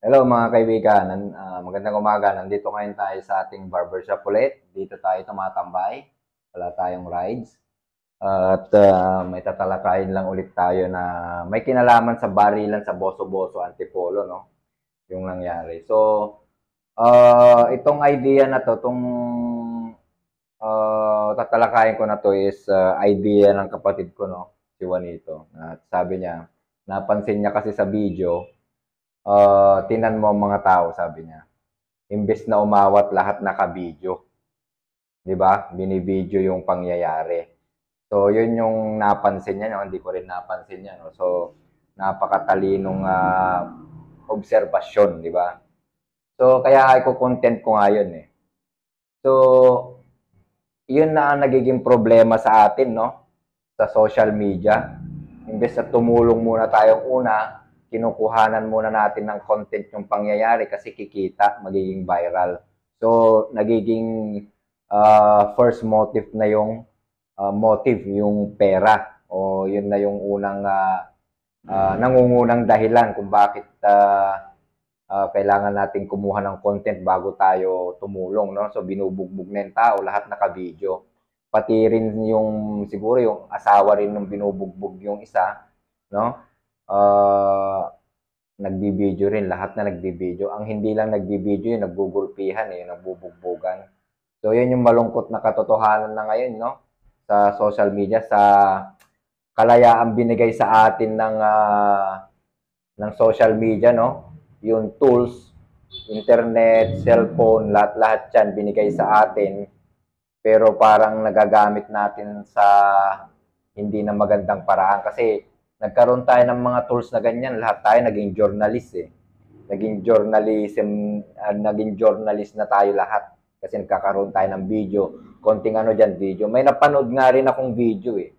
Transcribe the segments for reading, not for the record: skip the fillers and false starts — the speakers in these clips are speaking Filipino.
Hello mga kaibigan, magandang umaga. Nandito ngayon tayo sa ating barbershop ulit. Dito tayo tumatambay. Wala tayong rides. At may tatalakayin lang ulit tayo na may kinalaman sa barilan sa Boso-Boso Antipolo, no? Yung nangyari. So, itong idea na to, itong tatalakayin ko na to is idea ng kapatid ko, no? Si Juanito. At sabi niya, napansin niya kasi sa video, tinan mo ang mga tao, sabi niya. Imbes na umawat, lahat naka-video. 'Di ba? Binibideo yung pangyayari. So, yun yung napansin niya, no? Hindi ko rin napansin yan. No? So, napakatalinong obserbasyon, di ba? So, kaya i-content ko nga yun eh. So, yun na ang nagiging problema sa atin, no? Sa social media. Imbes na tumulong muna tayong una, kinukuhanan muna natin ng content yung pangyayari kasi kikita, magiging viral. So, nagiging first motive na yung motive, yung pera. O yun na yung unang nangungunang dahilan kung bakit kailangan natin kumuha ng content bago tayo tumulong. No? So, binubugbog na yung tao, lahat naka-video. Pati rin yung, siguro yung asawa rin ng binubugbog yung isa, no? Nagbibideo rin, lahat na nagbibideo. Ang hindi lang nagbibideo, yung naggugulpihan, yung nagbubugbogan. So, yun yung malungkot na katotohanan na ngayon, no? Sa social media, sa kalayaan binigay sa atin ng social media, no? Yung tools, internet, cellphone, lahat-lahat yan binigay sa atin. Pero parang nagagamit natin sa hindi na magandang paraan. Kasi nagkaroon tayo ng mga tools na ganyan, lahat tayo naging journalist eh. Naging journalist na tayo lahat. Kasi nagkakaroon tayo ng video. Konting ano dyan, video. May napanood nga rin akong video eh.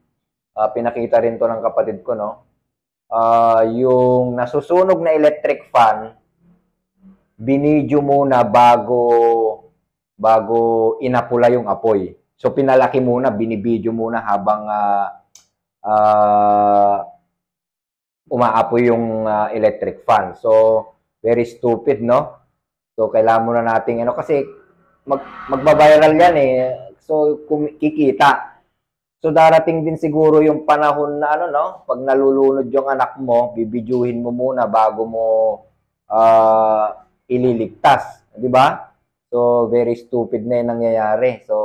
Pinakita rin to ng kapatid ko, no? Yung nasusunog na electric fan, binidyo muna bago inapula yung apoy. So, pinalaki muna, binibidyo muna habang umaapoy yung electric fan. So, very stupid, no? So, kailangan muna nating, kasi magbabiral yan eh. So, kikita. So, darating din siguro yung panahon na, pag nalulunod yung anak mo, bibidyuhin mo muna bago mo ililigtas. Di ba? So, very stupid na yung nangyayari. So,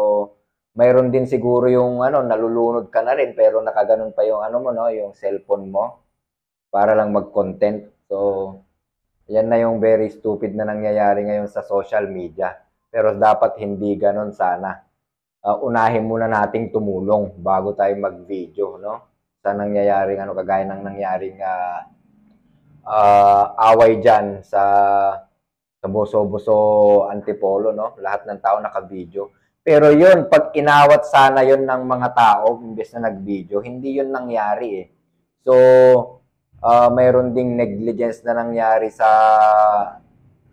mayroon din siguro yung nalulunod ka na rin pero nakaganon pa yung yung cellphone mo para lang mag-content. So, yan na yung very stupid na nangyayari ngayon sa social media. Pero dapat hindi ganon sana. Unahin muna nating tumulong bago tayo mag-video, no? Sa nangyayaring kagaya ng nangyaring away dyan sa Boso-Boso Antipolo, no? Lahat ng tao naka-video. Pero yun, pag inawat sana yun ng mga tao, imbes na nag-video, hindi yun nangyari eh. So, mayroon ding negligence na nangyari sa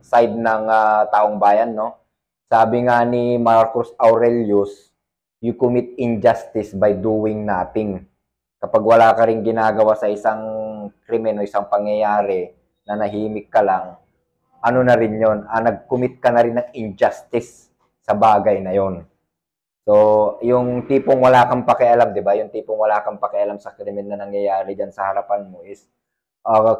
side ng taong bayan, no? Sabi nga ni Marcus Aurelius, you commit injustice by doing nothing. Kapag wala ka rin ginagawa sa isang krimen o isang pangyayari na nahimik ka lang, ano na rin yun, nag-commit ka na rin ng injustice sa bagay na yon. So, yung tipong wala kang pakialam, di ba? Yung tipong wala kang pakialam sa krimen na nangyayari dyan sa harapan mo is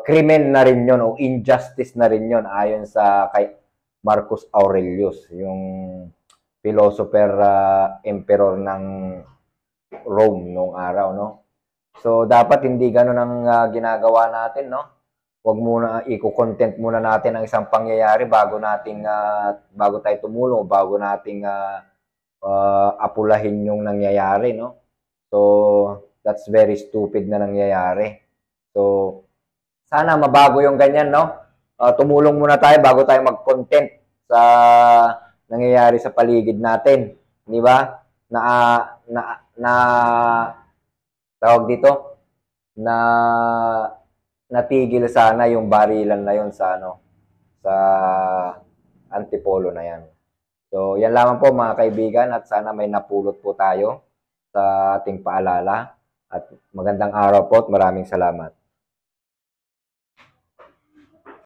krimen na rin yon o injustice na rin yon ayon sa kay Marcus Aurelius, yung philosopher emperor ng Rome noong araw, no? So, dapat hindi ganun ang ginagawa natin, no? Huwag muna, i-content muna natin ang isang pangyayari bago tayo tumulong, bago nating apulahin yung nangyayari, no? So, that's very stupid na nangyayari. So, sana mabago yung ganyan, no? Tumulong muna tayo bago tayo mag-content sa nangyayari sa paligid natin. Di ba? Tawag dito, na natigil sana yung barilan na yun sa sa Antipolo na yan. So, yan lamang po mga kaibigan at sana may napulot po tayo sa ating paalala at magandang araw po at maraming salamat.